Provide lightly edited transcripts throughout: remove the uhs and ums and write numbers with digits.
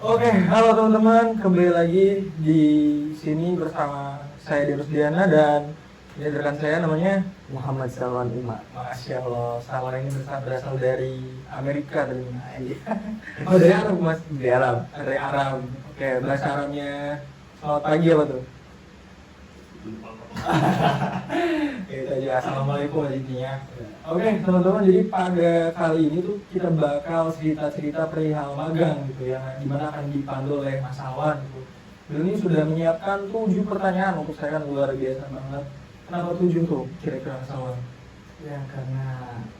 Oke, halo teman-teman, kembali lagi di sini bersama saya Dirus Diana dan ini rekan saya namanya Muhammad Salwan Uma. Masya Allah, Salwan ini berasal dari Amerika tadi. Oh dari Arab mas? Di Arab. Dari Arab. Oke, bahasa Arabnya selamat pagi apa tuh? Itu aja, assalamualaikum intinya. Oke teman-teman, jadi pada kali ini tuh kita bakal cerita-cerita perihal magang gitu ya, dimana akan dipandu oleh Mas Salwan gitu. Dan ini sudah menyiapkan 7 pertanyaan untuk saya, kan luar biasa banget. Kenapa 7 tuh kira-kira Mas Salwan? Ya karena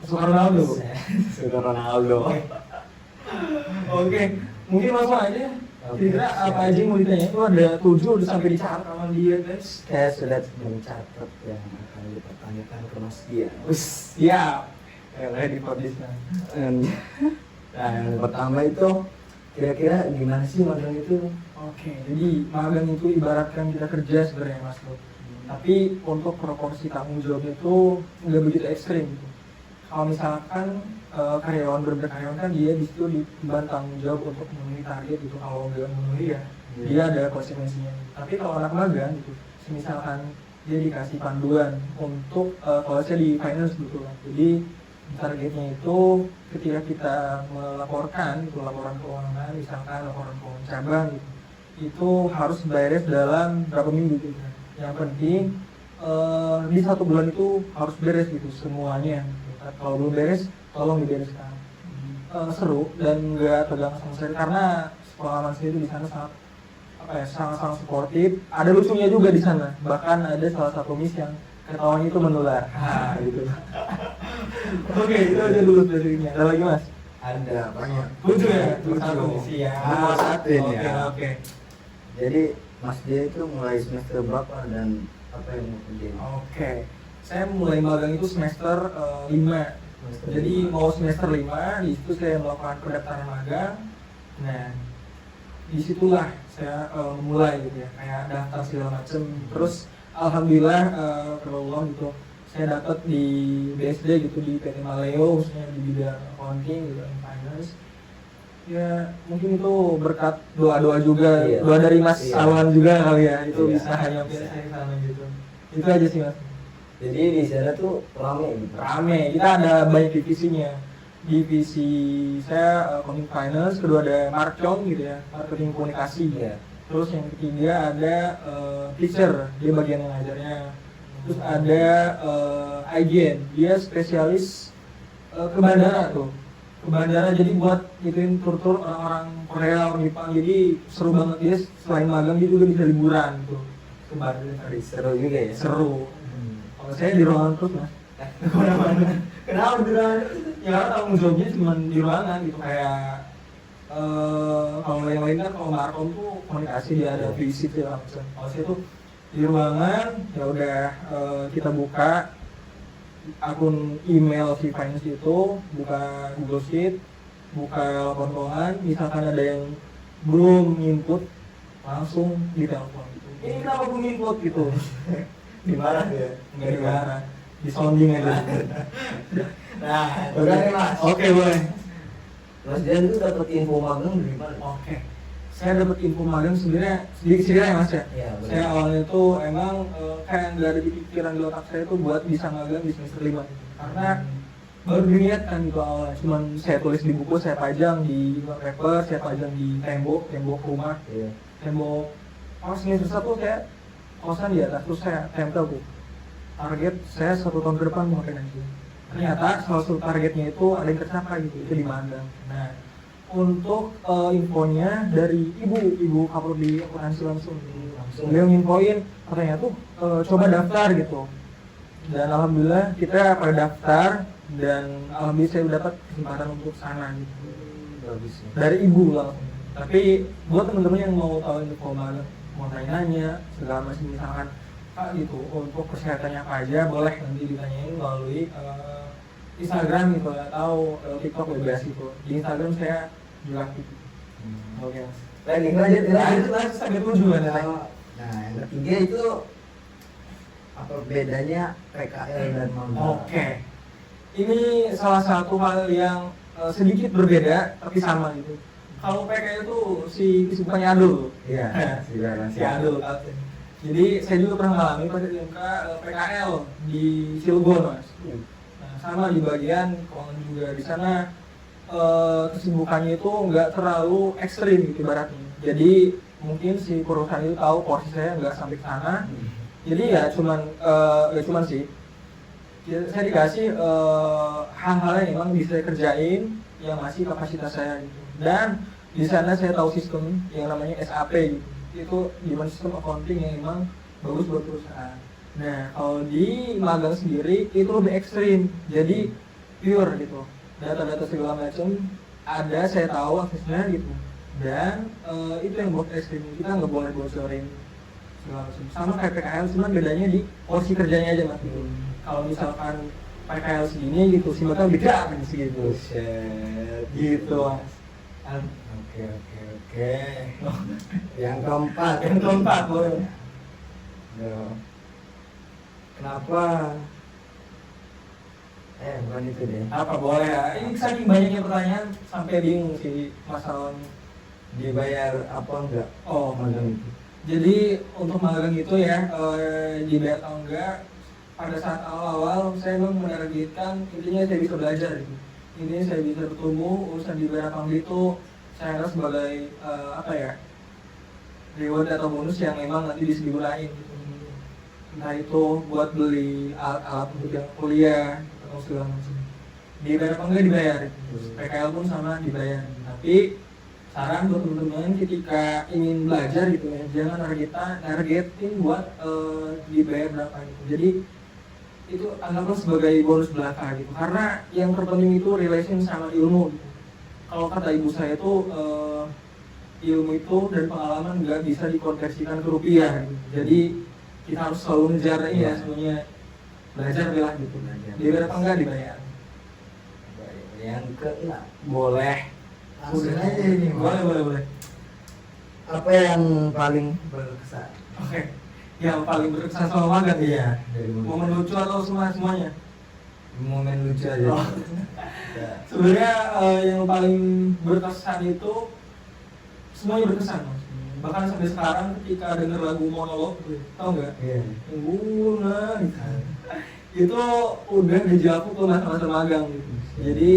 Suka Ronaldo. suka Ronaldo. Oke, mungkin langsung aja. Kira-kira apa aja yang mau ditanya? Itu ada 7 udah sampai dicatat sama dia guys. Saya sudah mencatat yang akan dipertanyakan ke Mas dia. Siap. Ready for this man. Nah, yang pertama itu kira-kira gimana sih magang itu? Oke, jadi magang itu ibaratkan kita kerja sebenarnya Mas Bro. Tapi untuk proporsi tanggung jawabnya itu nggak begitu ekstrim gitu. Kalau misalkan karyawan karyawan kan dia di situ dibeban tanggung jawab untuk memenuhi target gitu. Kalau nggak memenuhi ya dia ada konsekuensinya. Tapi kalau anak magang gitu, misalkan dia dikasih panduan untuk kalau saya di finance gitu kan. Jadi targetnya itu ketika kita melaporkan itu laporan keuangan, misalkan laporan keuangan cabang gitu, itu harus beres dalam berapa minggu gitu. Yang penting di 1 bulan itu harus beres gitu semuanya. Kalau belum beres, tolong dibereskan. Seru dan nggak tegang sama sekali karena pengalaman saya itu di sana sangat suportif. Ada lucunya juga di sana. Bahkan ada salah satu miss yang ketawanya itu menular. Gitu. Oke, itu aja dulu dari ini. Ada lagi mas? Ada banyak. 7 ya? 7. Iya. Nomor 1 ini ya. Oke. Jadi Mas dia itu mulai semester berapa dan apa yang mau kerjain? Oke. Saya mulai magang itu semester 5. Jadi mau semester 5, di situ saya melakukan pendaftaran magang. Nah, disitulah saya mulai gitu ya, kayak daftar segala macem. Terus alhamdulillah Allah gitu, saya dapat di BSD gitu, di PT Maleo khususnya di bidang accounting gitu, finance. Ya mungkin itu berkat doa-doa juga, Iya. doa dari Mas Iya. Alwan juga kali ya, itu Iya. bisa nyampe saya ke sana gitu. Itu aja sih mas. Jadi di sana tuh rame gitu. Rame, kita ada banyak divisinya. Divisi saya accounting finance, kedua ada marketing gitu ya, marketing komunikasi. Iya. Terus yang ketiga ada teacher, dia bagian yang ngajarnya. Terus ada IGN, dia spesialis ke bandara tuh. Ke bandara, jadi buat ituin tur-tur orang-orang Korea, orang Jepang. Jadi seru banget, dia selain magang dia juga bisa liburan tuh ke bandara. Seru juga ya. Seru. Kalau saya di ruangan terus mas. Kemana-mana. Kenapa di ruangan? Ya karena tanggung jawabnya cuma di ruangan gitu, kayak kalau yang lain kan kalau markom tuh komunikasi, dia ada visit ya langsung. Kalau saya tuh di ruangan ya udah kita buka akun email si finance itu, buka Google Sheet, buka laporan keuangan, misalkan ada yang belum input langsung ditelepon gitu. Ini kenapa belum input gitu? Dimarah ya? Enggak dimarah, di sounding aja. Nah, Udah nih, Mas. Oke boleh. Mas Dian itu dapat info magang dari mana? Oke. Saya dapat info magang sebenarnya sedikit cerita ya mas ya. Iya, boleh. Saya awalnya itu emang kayak nggak ada di pikiran di otak saya tuh buat bisa magang di semester 5 gitu. Karena baru diniatkan gitu awalnya. Cuman saya tulis di buku, saya pajang di paper, saya pajang di tembok rumah, Iya. tembok. Pas semester 1 saya kosan di atas, terus saya tempel tuh target saya 1 tahun ke depan mau ngapain aja. Ternyata salah satu targetnya itu ada yang tercapai gitu, itu di magang. Nah, untuk infonya dari ibu kapal di akuntansi langsung. Beliau nginfoin katanya tuh coba daftar gitu. Dan alhamdulillah kita pada daftar dan alhamdulillah saya dapat kesempatan untuk sana gitu. Bagus ya. Dari ibu langsung. Tapi buat teman-teman yang mau tahu info magang, mau tanya-tanya segala macam, misalkan Pak gitu untuk kesehatannya apa aja, boleh nanti ditanyain melalui Instagram gitu atau TikTok bebas gitu. Di Instagram saya juga aktif. Oke mas. Lanjut sampai 7 kan ya. Nah, yang ketiga itu apa bedanya PKL dan magang? Oke. Ini salah satu hal yang sedikit berbeda tapi sama gitu. Kalau PKL itu si kesibukannya Adul. Iya, Si Adul. Jadi saya juga pernah mengalami pada IMK PKL di Cilegon, Mas. Nah, sama di bagian keuangan juga di sana kesibukannya itu nggak terlalu ekstrim gitu ibaratnya. Jadi mungkin si perusahaan itu tahu porsi saya nggak sampai ke sana. Jadi ya cuman sih. Ya, saya dikasih hal-hal yang memang bisa saya kerjain yang masih kapasitas saya gitu. Dan di sana saya tahu sistem yang namanya SAP gitu. Itu gimana sistem accounting yang memang bagus buat perusahaan. Nah, kalau di magang sendiri itu lebih ekstrim. Jadi pure gitu. Data-data segala macam ada, saya tahu aksesnya gitu. Dan itu yang buat ekstrim, kita nggak boleh bocorin segala macam. Sama kayak PKL, cuman bedanya di porsi kerjanya aja mas. Kalau misalkan PKL segini gitu, si bakal beda kan segitu. Buset. Gitu mas. Oke. Yang keempat. Boleh. Yo. Kenapa? Bukan itu deh. Apa boleh ya? Ini saking banyaknya pertanyaan sampai bingung sih masalah. Dibayar apa enggak? Oh, Magang itu. jadi untuk magang itu ya dibayar atau enggak, pada saat awal-awal saya memang menargetkan intinya saya bisa belajar gitu. Intinya saya bisa bertumbuh, urusan dibayar apa enggak itu saya harus sebagai reward atau bonus yang memang nanti bisa digunain gitu. Entah itu buat beli alat-alat untuk yang kuliah atau segala macam. Dibayar apa enggak dibayar. PKL pun sama dibayar. Tapi saran buat teman-teman ketika ingin belajar gitu ya, jangan targetin buat dibayar berapa gitu. Jadi itu anggaplah sebagai bonus belaka gitu. Karena yang terpenting itu relation sama ilmu gitu. Kalau kata ibu saya itu ilmu itu dan pengalaman nggak bisa dikonversikan ke rupiah gitu. Jadi kita harus selalu ngejar ya semuanya, belajar lah gitu. Dibayar apa enggak dibayar. Yang keenam. Boleh. Langsung aja ini. Boleh. Apa yang paling berkesan? Oke. Yang paling berkesan sama magang Iya. momen lucu atau semuanya? Momen lucu aja. Oh. Ya. Sebenarnya yang paling berkesan itu semuanya berkesan mas. Bahkan sampai sekarang ketika denger lagu monolog, tau nggak? Iya. Guna itu udah dijawab tuh masa-masa magang gitu. Jadi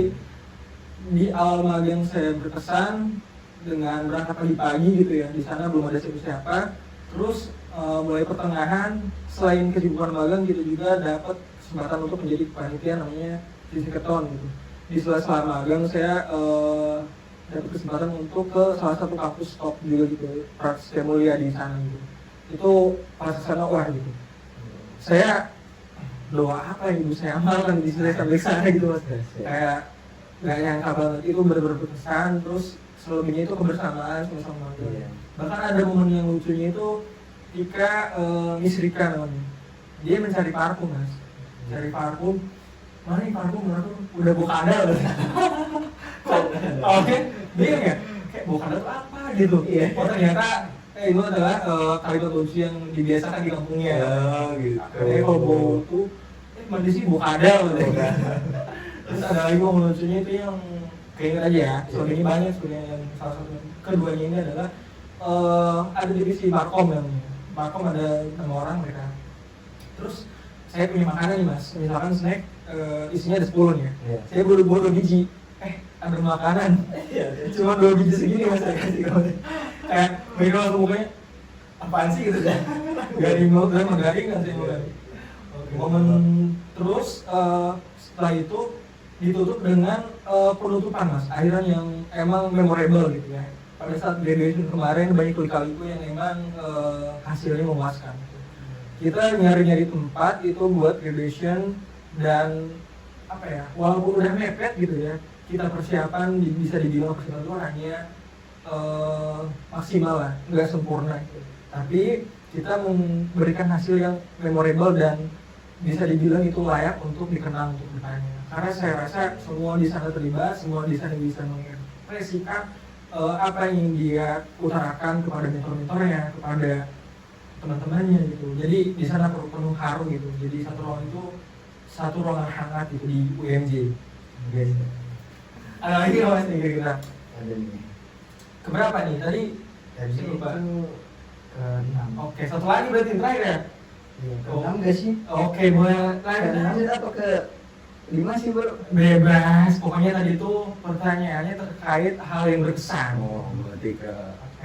di awal magang saya berkesan dengan berangkat pagi-pagi gitu ya. Di sana belum ada siapa-siapa. Terus mulai pertengahan selain kesibukan magang gitu juga dapat kesempatan untuk menjadi panitia namanya Sisi Keton gitu. Di sela-sela magang saya dapat kesempatan untuk ke salah satu kampus top juga gitu, Prasetya Mulia di sana gitu. Itu pas sana wah gitu. Saya doa apa yang ibu saya amalkan di sana sampai sana gitu mas. Kayak nggak nyangka banget, itu benar-benar berkesan. Terus selebihnya itu kebersamaan sama magang. Iya. Bahkan ada momen yang lucunya itu ketika Miss Rika namanya, dia mencari parfum mas, cari parfum, mana nih parfum udah buka ada loh. Oke, bingung ya, kayak buka ada tuh apa gitu. Oh ternyata itu adalah kalimat lucu yang dibiasakan di kampungnya. Gitu. Kayak kalau bau tuh, mana sih buka ada loh. Terus ada lagi momen lucunya itu yang keinget aja ya, soalnya ini banyak sebenarnya. Yang salah satu keduanya ini adalah ada divisi Markom namanya. Markom ada 6 orang mereka. Terus saya punya makanan nih mas, misalkan snack isinya ada 10 nih ya. Iya. Saya baru 2 biji, ada makanan, cuma 2 biji segini mas saya kasih kamu. Kayak mereka langsung mukanya, apaan sih gitu kan? Garing banget, saya menggaring kan saya menggaring. Momen terus setelah itu ditutup dengan penutupan mas, akhiran yang emang memorable gitu ya. Pada saat graduation kemarin banyak kali-kaliku yang emang hasilnya memuaskan. Kita nyari-nyari tempat itu buat graduation dan apa ya, walaupun udah mepet gitu ya, kita persiapan bisa dibilang persiapan itu hanya maksimal lah, nggak sempurna gitu. Tapi kita memberikan hasil yang memorable dan bisa dibilang itu layak untuk dikenang untuk depannya. Karena saya rasa semua di sana terlibat, semua di sana bisa mengekspresikan apa yang dia utarakan kepada mentor-mentornya, kepada teman-temannya gitu. Jadi di sana penuh haru gitu. Jadi satu ruangan hangat gitu di UMJ. Guys. Ada lagi nggak mas nih kira-kira? Ada nih. keberapa nih tadi? Tadi Saya lupa. itu ke-6. Oke, satu lagi berarti yang terakhir ya? Iya, ke-6 gak sih? Oke, boleh terakhir. Ke-6 apa ke-5 sih bro? Bebas, pokoknya tadi itu pertanyaannya terkait hal yang berkesan. Oh, berarti ke...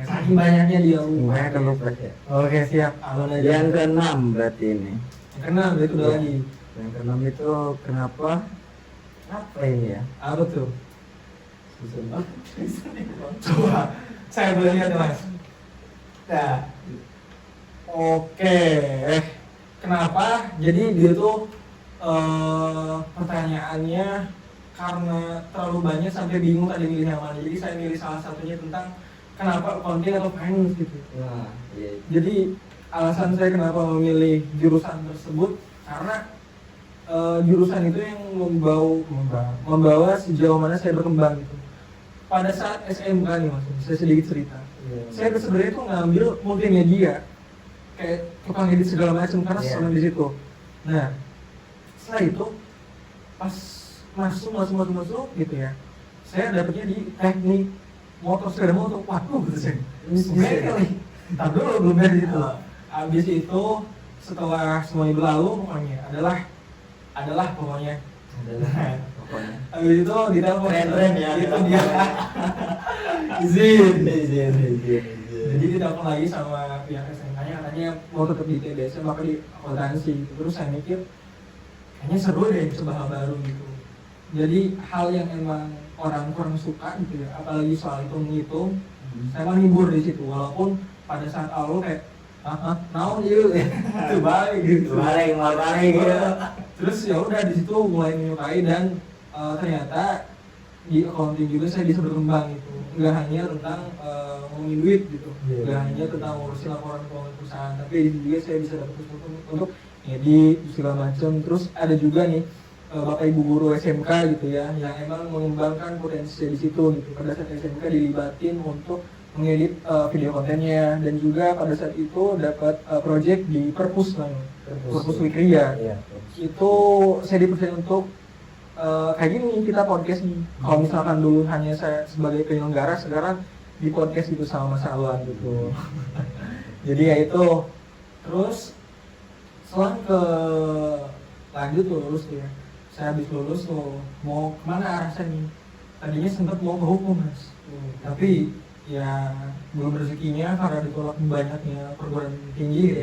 Saking banyaknya dia lupa. Saya lupa ya. Oke, siap. Alon aja. Yang ke-6 berarti ini. Yang keenam itu udah Iya. lagi. Yang ke-6 itu kenapa? Apa ini ya? Apa tuh? Susah banget. Coba, saya boleh lihat ya, Mas. Nah, oke. Kenapa? Jadi dia tuh pertanyaannya karena terlalu banyak sampai bingung tadi milih yang mana. Jadi saya milih salah satunya tentang kenapa accounting atau finance gitu. Nah, iya. Jadi alasan saya kenapa memilih jurusan tersebut karena jurusan itu yang membawa sejauh mana saya berkembang gitu. Pada saat SMK nih mas, saya sedikit cerita. Saya sebenarnya tuh ngambil multimedia, kayak tukang edit segala macam karena senang di situ. Nah, setelah itu pas masuk gitu ya, saya dapetnya di teknik motor sepeda motor. Waduh, gitu sih. Tapi dulu belum dari situ. Habis itu setelah semuanya berlalu pokoknya adalah pokoknya. Habis itu ditelepon Keren ya. Itu dia. Izin. Jadi ditelepon lagi sama pihak SMK-nya katanya mau tetap di TBS maka di akuntansi. Terus saya mikir kayaknya seru deh coba hal baru gitu. Jadi hal yang emang orang kurang suka gitu ya, apalagi soal hitung-hitung, saya malah hibur di situ. Walaupun pada saat awal kayak naon yuk, itu balik gitu. Balik gitu. Terus ya udah di situ mulai menyukai dan ternyata di accounting juga saya bisa berkembang gitu. Nggak hanya tentang ngomongin duit gitu, nggak hanya tentang ngurusin laporan keuangan perusahaan, tapi di situ juga saya bisa dapat kesempatan untuk edit segala macam. Terus ada juga nih bapak ibu guru SMK gitu ya, yang emang mengembangkan potensi di situ gitu. Pada saat SMK dilibatin untuk mengedit video kontennya dan juga pada saat itu dapat project di Perpus Wikria. Itu saya dipercaya untuk kayak gini kita podcast nih. Kalau misalkan dulu hanya saya sebagai penyelenggara, sekarang di podcast gitu sama Mas Alwan gitu. Jadi ya itu. Terus selang ke lanjut tuh lulus tuh ya. Saya habis lulus tuh mau kemana arah saya nih? Tadinya sempat mau ke hukum mas, tapi ya belum rezekinya karena ditolak banyaknya perguruan tinggi.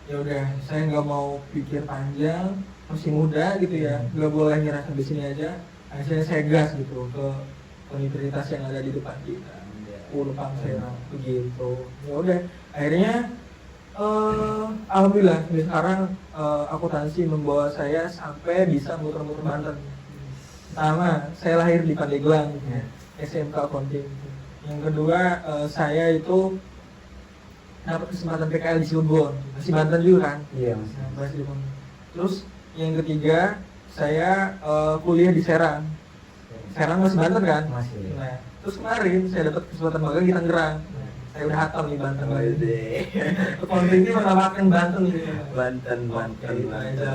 Ya udah, saya nggak mau pikir panjang, masih muda gitu ya, nggak boleh nyerah sampai sini aja. Akhirnya saya gas gitu ke universitas yang ada di depan kita, Unpad Serang begitu. Ya udah, akhirnya alhamdulillah sekarang akuntansi membawa saya sampai bisa muter-muter Banten. Pertama, saya lahir di Pandeglang, SMK Accounting. Yang kedua, saya itu dapat kesempatan PKL di Cilegon, masih Banten juga kan? Iya Masih di Banten. Terus yang ketiga, saya kuliah di Serang. Serang masih Banten kan? Masih. Nah, terus kemarin saya dapat kesempatan magang di Tangerang. Saya udah hatam nih Banten lagi. Accounting ini menambahkan Banten gitu. Banten. Oke, itu aja.